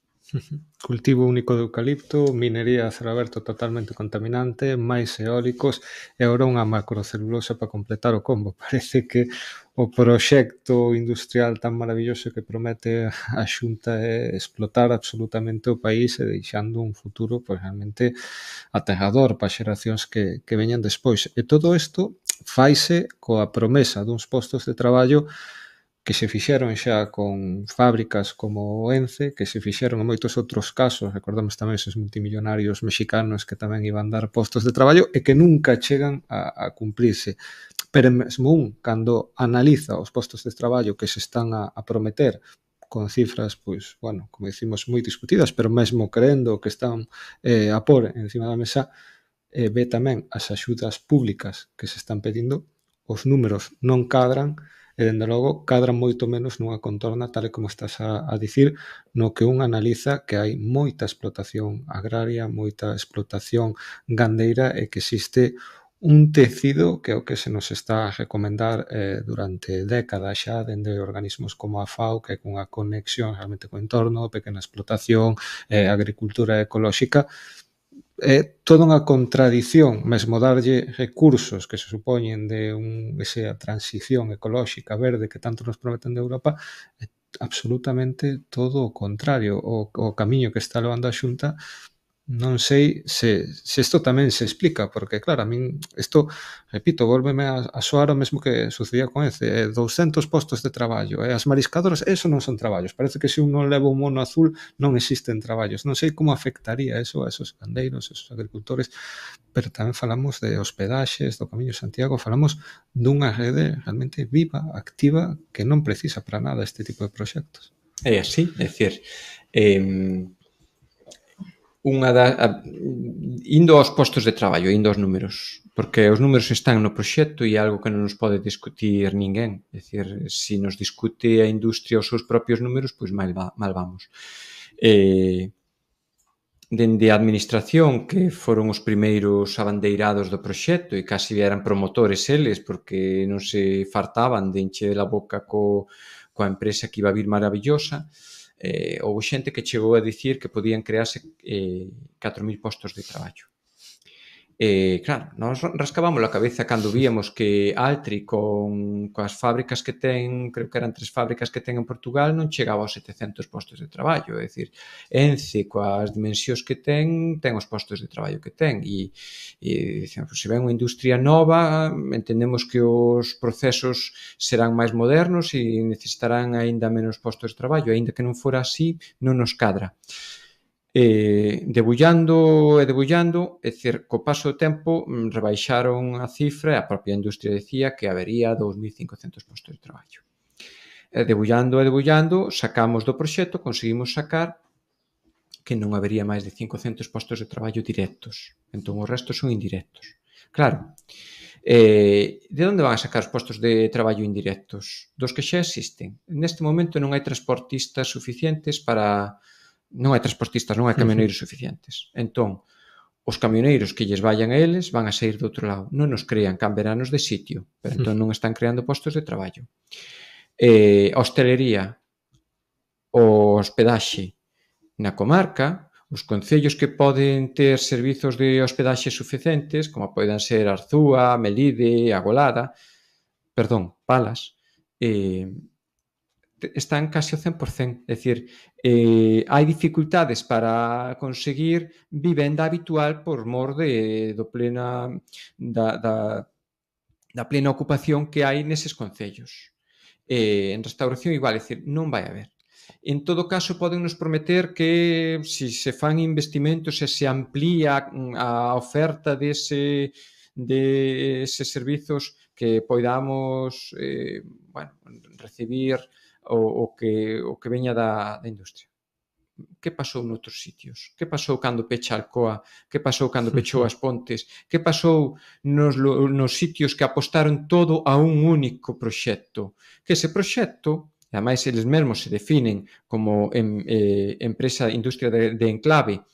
Cultivo único de eucalipto, minería a cero aberto totalmente contaminante, máis eólicos e agora unha macrocelulosa para completar o combo. Parece que o proxecto industrial tan maravilloso que promete a Xunta é explotar absolutamente o país e deixando un futuro pois, realmente aterrador para as xeracións que veñan despois. E todo isto faise coa promesa duns postos de traballo que se fixeron xa con fábricas como o Ence, que se fixeron en moitos outros casos, recordamos tamén esos multimillonarios mexicanos que tamén iban dar postos de traballo e que nunca chegan a cumplirse. Pero mesmo cando analiza os postos de traballo que se están a prometer con cifras, pois, bueno, como dicimos, moi discutidas, pero mesmo creendo que están a por encima da mesa, ve tamén as axudas públicas que se están pedindo, os números non cadran, e, dende logo, cadran moito menos nunha contorna, tal e como estás a dicir, no que un analiza que hai moita explotación agraria, moita explotación gandeira e que existe un tecido que é o que se nos está a recomendar durante décadas xa, dende organismos como a FAO, que é cunha conexión realmente co entorno, pequena explotación, agricultura ecolóxica. É toda unha contradición, mesmo darlle recursos que se supoñen de esa transición ecolóxica verde que tanto nos prometen de Europa, é absolutamente todo o contrario. O camiño que está levando a Xunta, non sei se isto tamén se explica, porque claro, a min isto, repito, volveme a soar o mesmo que sucedía con Ence, 200 postos de traballo, e as mariscadoras, eso non son traballos, parece que se un non leva un mono azul non existen traballos, non sei como afectaría eso a esos gandeiros, a esos agricultores, pero tamén falamos de hospedaxes, do Camiño de Santiago, falamos dunha rede realmente viva, activa, que non precisa para nada este tipo de proxectos.
É así, é dicir, indo aos postos de traballo, indo aos números, porque os números están no proxecto e é algo que non nos pode discutir ninguén. É dicir, se nos discute a industria os seus propios números, pois mal vamos. Dende a administración, que foron os primeiros abandeirados do proxecto e casi eran promotores eles, porque non se fartaban de encher a boca coa empresa que iba a vir maravillosa, houve xente que chegou a dicir que podían crearse 4.000 postos de traballo. Claro, nós rascábamos a cabeza cando víamos que Altri coas fábricas que ten, creo que eran 3 fábricas que ten en Portugal, non chegaba aos 700 postos de traballo. É dicir, Ence, coas dimensións que ten os postos de traballo que ten. E se ven unha industria nova, entendemos que os procesos serán máis modernos e necesitarán aínda menos postos de traballo. Aínda que non fora así, non nos cadra. Debullando, é dicir, co paso do tempo rebaixaron a cifra e a propia industria decía que habería 2.500 postos de traballo. Debullando, sacamos do proxecto, conseguimos sacar que non habería máis de 500 postos de traballo directos. Entón, o resto son indirectos. Claro, de onde van a sacar os postos de traballo indirectos? Dos que xa existen. Neste momento non hai transportistas suficientes para... Non hai transportistas, non hai camioneiros suficientes. Entón, os camioneiros que lles vayan a eles van a sair do outro lado. Non nos crean camberanos de sitio, pero entón non están creando postos de traballo. A hostelería, o hospedaxe na comarca, os concellos que poden ter servizos de hospedaxe suficientes, como poden ser Arzúa, Melide, Agolada, Palas, están case ao 100%. É dicir, hai dificultades para conseguir vivenda habitual por mor da plena ocupación que hai neses concellos. En restauración igual, é dicir, non vai haber. En todo caso, podennos prometer que se fan investimentos e se amplía a oferta deses servizos que poidamos recibir o que veña da industria. Que pasou noutros sitios? Que pasou cando pecha Alcoa? Que pasou cando pechou As Pontes? Que pasou nos sitios que apostaron todo a un único proxecto? Que ese proxecto, e ademais eles mesmos se definen como empresa industria de enclave,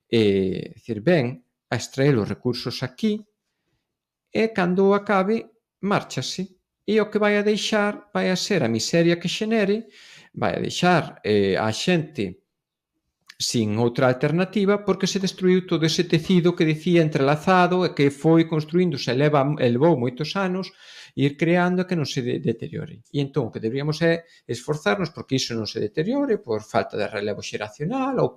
dicir, ven a extraer os recursos aquí e cando acabe, márchase. E o que vai a deixar vai a ser a miseria que xenere, vai a deixar a xente sin outra alternativa, porque se destruiu todo ese tecido que dicía entrelazado e que foi construíndose e levou moitos anos ir creando que non se deteriore. E entón o que deberíamos é esforzarnos porque iso non se deteriore por falta de relevo xeracional ou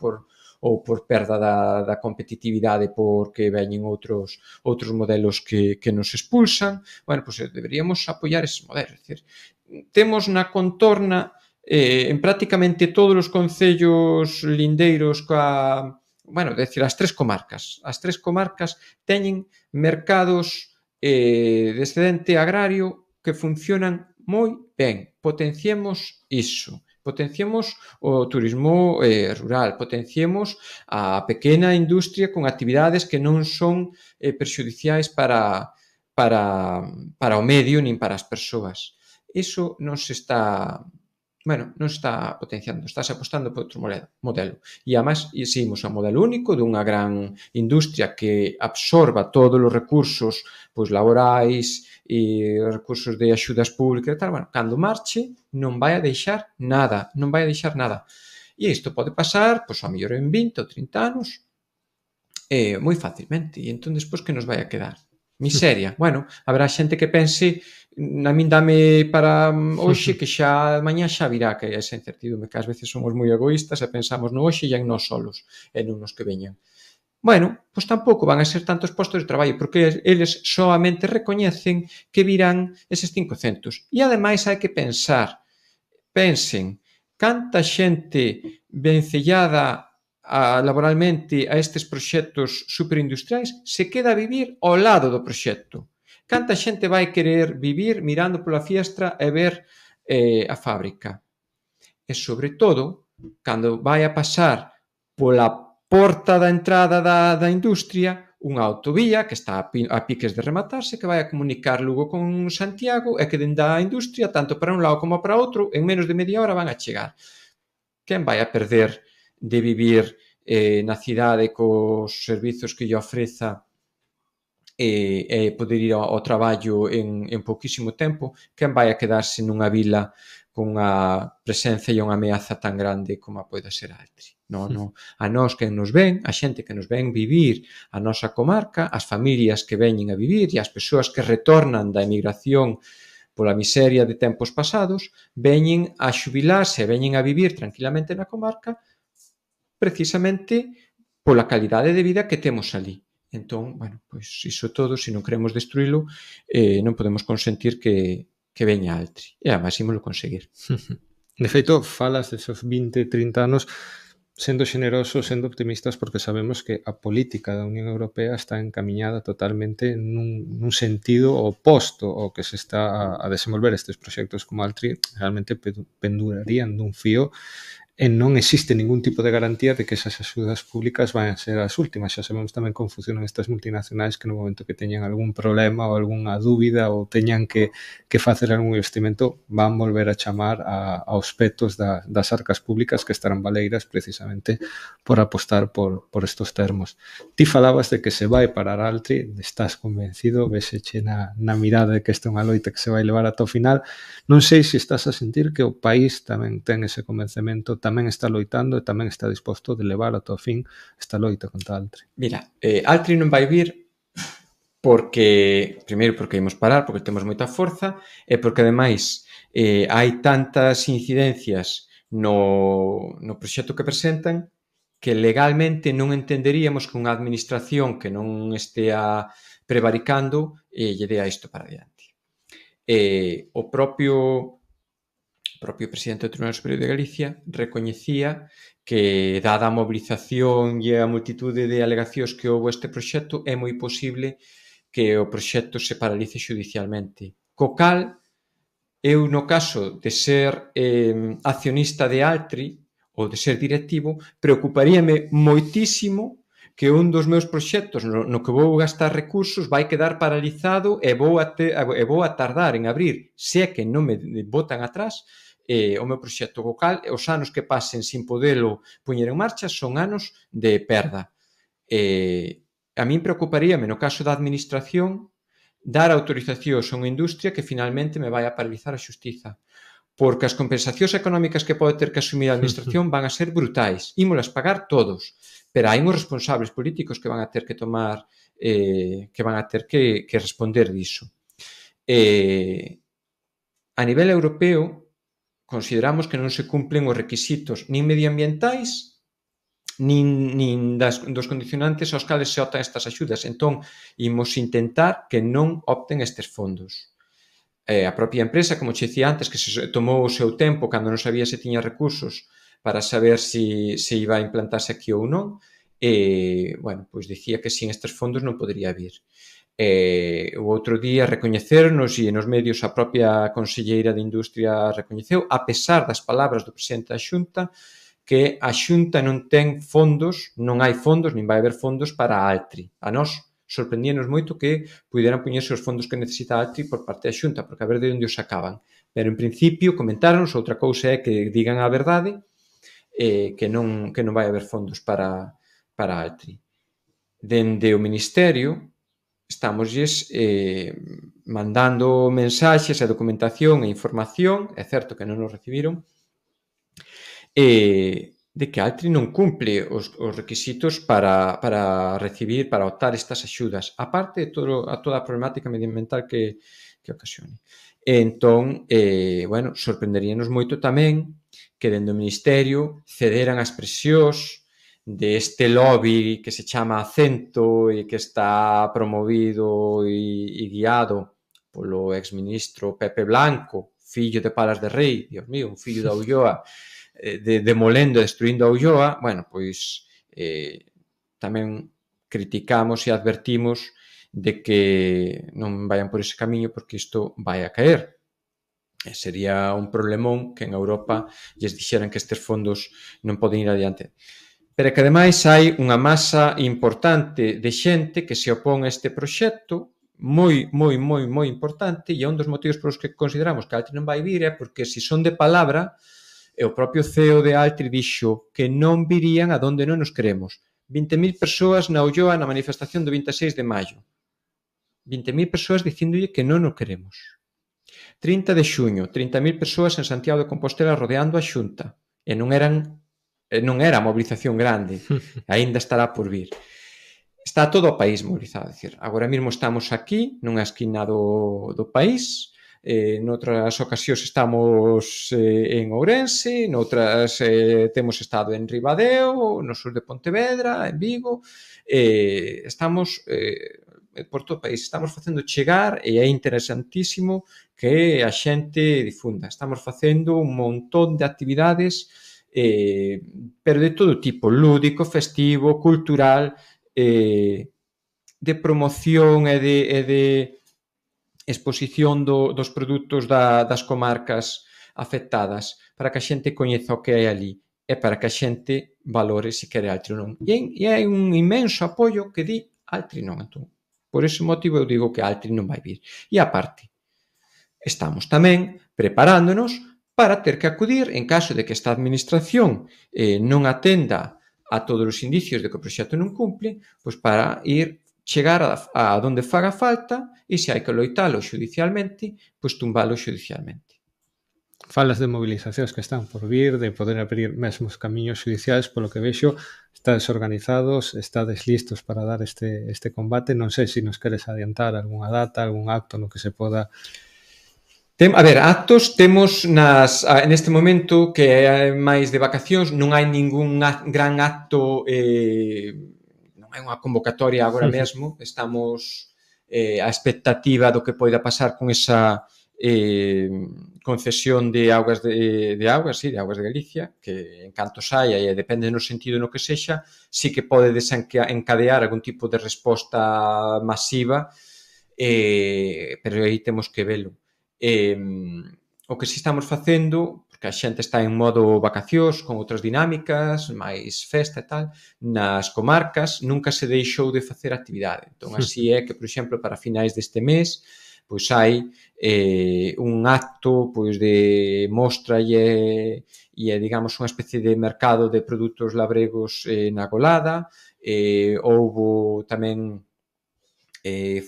por perda da competitividade porque veñen outros modelos que nos expulsan. Bueno, pois deberíamos apoiar eses modelos. É dicir, temos na contorna en prácticamente todos os concellos lindeiros as tres comarcas. As tres comarcas teñen mercados de excedente agrario que funcionan moi ben. Potenciemos iso. Potenciemos o turismo rural, potenciemos a pequena industria con actividades que non son perxudiciais para o medio nin para as persoas. Iso non se está potenciando, estáse apostando por outro modelo. E, además, seguimos a modelo único dunha gran industria que absorba todos os recursos laborais e recursos de axudas públicas e tal. Bueno, cando marche, non vai a deixar nada. Non vai a deixar nada. E isto pode pasar, ao mellor en 20 ou 30 anos, moi facilmente. E entón, despois, que nos vai a quedar? Miseria. Bueno, haberá xente que pense a min dame para hoxe que xa mañá xa virá, que é esa incertidumbre que ás veces somos moi egoístas e pensamos no hoxe e en nós solos e non nos que veñan. Bueno, pois tampouco van a ser tantos postos de traballo porque eles soamente recoñecen que virán eses 500. E ademais hai que pensen canta xente vencellada laboralmente a estes proxectos superindustriais se queda a vivir ao lado do proxecto. Canta xente vai querer vivir mirando pola fiestra e ver a fábrica. E, sobre todo, cando vai a pasar pola porta da entrada da industria, unha autovía que está a piques de rematarse, que vai a comunicar Lugo con Santiago e que dende a industria, tanto para un lado como para outro, en menos de media hora van a chegar. Quen vai a perder de vivir na cidade cos servizos que lle ofreza e poder ir ao traballo en pouquísimo tempo? Quen vai a quedarse nunha vila con unha presenza e unha ameaza tan grande como a poida ser Altri? Non. A nós que nos ven, a xente que nos ven vivir a nosa comarca, as familias que veñen a vivir e as persoas que retornan da emigración pola miseria de tempos pasados, veñen a xubilarse e veñen a vivir tranquilamente na comarca precisamente pola calidade de vida que temos ali. Entón, pois iso todo, se non queremos destruílo, non podemos consentir que veña Altri. E además ímoslo conseguir.
De feito, falas desos 20, 30 anos sendo xenerosos, sendo optimistas, porque sabemos que a política da Unión Europea está encamiñada totalmente nun sentido oposto ao que se está a desenvolver estes proxectos como Altri, realmente pendurarían dun fío e non existe ningún tipo de garantía de que esas axudas públicas van a ser as últimas. Xa sabemos tamén como funcionan estas multinacionais, que no momento que teñan algún problema ou algunha dúbida ou teñan que facer algún investimento, van volver a chamar aos petos das arcas públicas, que estarán baleiras precisamente por apostar por estos termos. Ti falabas de que se vai parar Altri, estás convencido, veseche na mirada de que esta é unha loita que se vai levar ata o final. Non sei se estás a sentir que o país tamén ten ese convencemento, tamén está loitando e tamén está disposto de levar ata o fin esta loita contra Altri.
Mira, Altri non vai vir porque, primeiro, porque imos parar, porque temos moita forza, e porque, ademais, hai tantas incidencias no proxecto que presentan que legalmente non entenderíamos que unha administración que non estea prevaricando lle dea isto para adiante. O propio presidente do Tribunal Superior de Galicia recoñecía que, dada a mobilización e a multitude de alegacións que houve este proxecto, é moi posible que o proxecto se paralice xudicialmente. Co cal, eu, no caso de ser accionista de Altri ou de ser directivo, preocuparíame moitísimo que un dos meus proxectos no que vou gastar recursos vai quedar paralizado e vou a tardar en abrir, se é que non me botan atrás, o meu proxecto. Co cal, os anos que pasen sin podelo poñer en marcha son anos de perda. A min preocuparíame, no caso da administración, dar autorizacións a unha industria que finalmente me vai a paralizar a xustiza, porque as compensacións económicas que pode ter que asumir a administración van a ser brutais, ímolas pagar todos, pero hai uns responsables políticos que van a ter que tomar, que van a ter que responder diso. A nivel europeo, consideramos que non se cumplen os requisitos nin medioambientais nin dos condicionantes aos cales se optan estas axudas. Entón, imos intentar que non opten estes fondos. A propia empresa, como che dicía antes, que se tomou o seu tempo cando non sabía se tiña recursos para saber se iba a implantarse aquí ou non, bueno, pois dicía que sin estes fondos non podría vir. O outro día recoñecernos, e nos medios a propia conselleira de Industria recoñeceu, a pesar das palabras do presidente da Xunta, que a Xunta non ten fondos, non hai fondos, nin vai haber fondos para Altri. A nós sorprendíanos moito que puderan poñerse os fondos que necesita Altri por parte da Xunta, porque a ver de onde os sacaban. Pero, en principio, comentaronnos, outra cousa é que digan a verdade, que non vai haber fondos para Altri. Dende o Ministerio, estámoslles mandando mensaxes e documentación e información, é certo que non nos recibiron, de que Altri non cumple os requisitos para recibir, para optar estas axudas, aparte de toda a problemática medioambiental que ocasione. Entón, bueno, sorprenderíanos moito tamén que dende o Ministerio cederan as presións deste lobby que se chama Acento e que está promovido e guiado polo exministro Pepe Blanco, fillo de Palas de Rei, Dios mío, un fillo da Ulloa, demolendo e destruindo a Ulloa. Bueno, pois tamén criticamos e advertimos de que non vayan por ese camiño, porque isto vai a caer. Sería un problemón que en Europa lles dixeran que estes fondos non poden ir adiante. Pero que, ademais, hai unha masa importante de xente que se opón a este proxecto, moi importante, e é un dos motivos polos que consideramos que Altri non vai vir é porque, se son de palabra, e o propio CEO de Altri dixo que non virían a donde non nos queremos. 20.000 persoas na Ulloa na manifestación do 26 de maio. 20.000 persoas dicíndolle que non o queremos. 30 de xuño, 30.000 persoas en Santiago de Compostela rodeando a Xunta, e non era a movilización grande, aínda estará por vir. Está todo o país mobilizado, decir, agora mesmo estamos aquí, nunha esquina do país, noutras ocasións estamos en Ourense, noutras temos estado en Ribadeo, no sur de Pontevedra, en Vigo, estamos por todo o país, estamos facendo chegar, e é interesantísimo que a xente difunda. Estamos facendo un montón de actividades, pero de todo tipo, lúdico, festivo, cultural, de promoción e de exposición dos produtos das comarcas afectadas, para que a xente coñeza o que hai ali. e para que a xente valore se quere Altri ou non. E hai un inmenso apoio que di Altri non. Entón, por ese motivo eu digo que Altri non vai vir. E a parte, estamos tamén preparándonos para ter que acudir en caso de que esta administración non atenda a todos os indicios de que o proxecto non cumple, pois para ir chegar a donde faga falta e se hai que loitalo xudicialmente, pois tumbalo xudicialmente.
Falas de movilizacións que están por vir, de poder abrir mesmos camiños judiciais, polo que vexo, estades organizados, estades listos para dar este combate. Non sei se nos queres adiantar algunha data, algún acto no que se poda...
A ver, actos temos neste momento que é máis de vacacións, non hai ningún gran acto, non hai unha convocatoria agora mesmo, estamos á expectativa do que poida pasar con esa concesión de augas de augas de Galicia, que en canto saia e depende no sentido no que sexa, sí que pode desencadear algún tipo de resposta masiva, pero aí temos que velo. O que si estamos facendo, porque a xente está en modo vacacións, con outras dinámicas, máis festa e tal, nas comarcas nunca se deixou de facer actividade. Entón, así é que, por exemplo, para finais deste mes, pois hai un acto pois de mostra e digamos, unha especie de mercado de produtos labregos na Golada. Houbo tamén,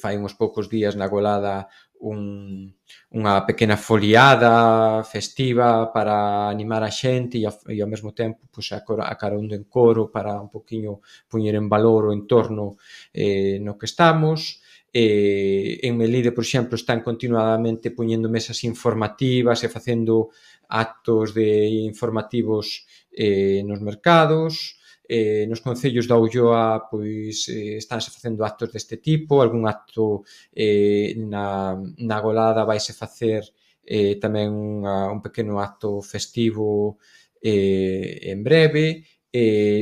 fai uns poucos días na Golada, unha pequena foliada festiva para animar a xente e ao mesmo tempo pois, a carón de encoro para un poquinho poñer en valor o entorno no que estamos. En Melide, por exemplo, están continuadamente poñendo mesas informativas e facendo actos informativos nos mercados. Nos concellos da Ulloa pois estánse facendo actos deste tipo, algún acto na Golada vaise facer tamén un pequeno acto festivo en breve.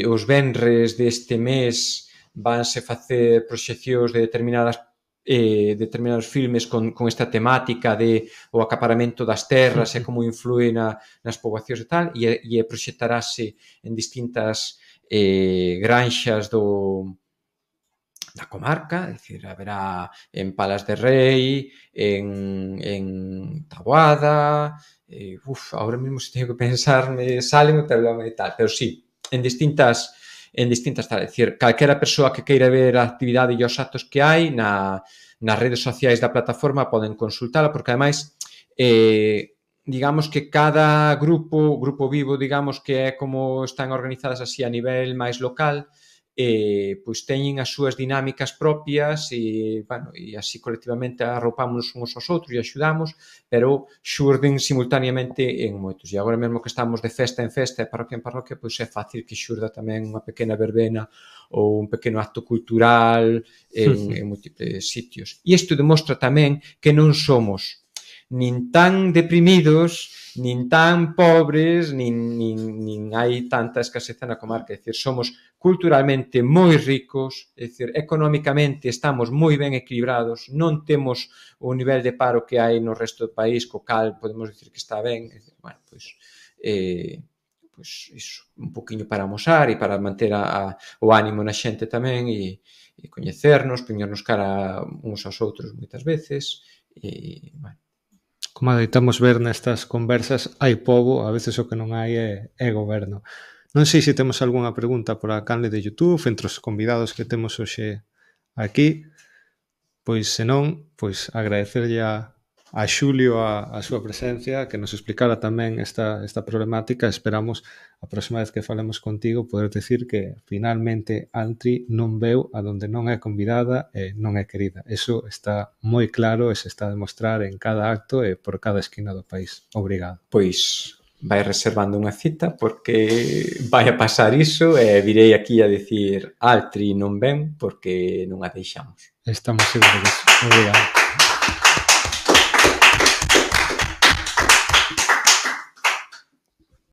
Os venres deste mes vanse facer proxeccións de determinados filmes con esta temática de o acaparamento das terras e como influe nas poboacións e tal, e proxectarase en distintas granxas da comarca, é dicir, haberá en Palas de Rei, en Taboada, agora mesmo se teño que pensar, sáleme, pero tal, sí, en distintas tal, é dicir, calquera persoa que queira ver a actividade e os actos que hai nas redes sociais da plataforma poden consultala, porque ademais digamos que cada grupo vivo, digamos que é como están organizadas así a nivel máis local, pois teñen as súas dinámicas propias e así colectivamente arropámonos uns aos outros e axudamos, pero xurden simultaneamente en moitos. E agora mesmo que estamos de festa en festa e parroquia en parroquia, pois é fácil que xurda tamén unha pequena verbena ou un pequeno acto cultural en múltiples sitios. E isto demostra tamén que non somos nin tan deprimidos, nin tan pobres, nin hai tanta escaseza na comarca. É dicir, somos culturalmente moi ricos, é dicir, económicamente estamos moi ben equilibrados, non temos o nivel de paro que hai no resto do país, co cal podemos dicir que está ben. É dicir, pois iso, un poquinho para amosar e para manter o ánimo na xente tamén e coñecernos, poñernos cara uns aos outros moitas veces e,
Como adeitamos ver nestas conversas, hai pobo, a veces o que non hai é goberno. Non sei se temos algunha pregunta por a canle de YouTube, entre os convidados que temos hoxe aquí, pois senón, pois agradecerlle a Xulio a súa presencia, que nos explicara tamén esta problemática. Esperamos a próxima vez que falemos contigo poder decir que finalmente Altri non veu a donde non é convidada e non é querida. Eso está moi claro e se está a demostrar en cada acto e por cada esquina do país. Obrigado.
Pois vai reservando unha cita porque vai a pasar iso e virei aquí a decir Altri non ven porque non a deixamos.
Estamos seguros disso. Obrigado.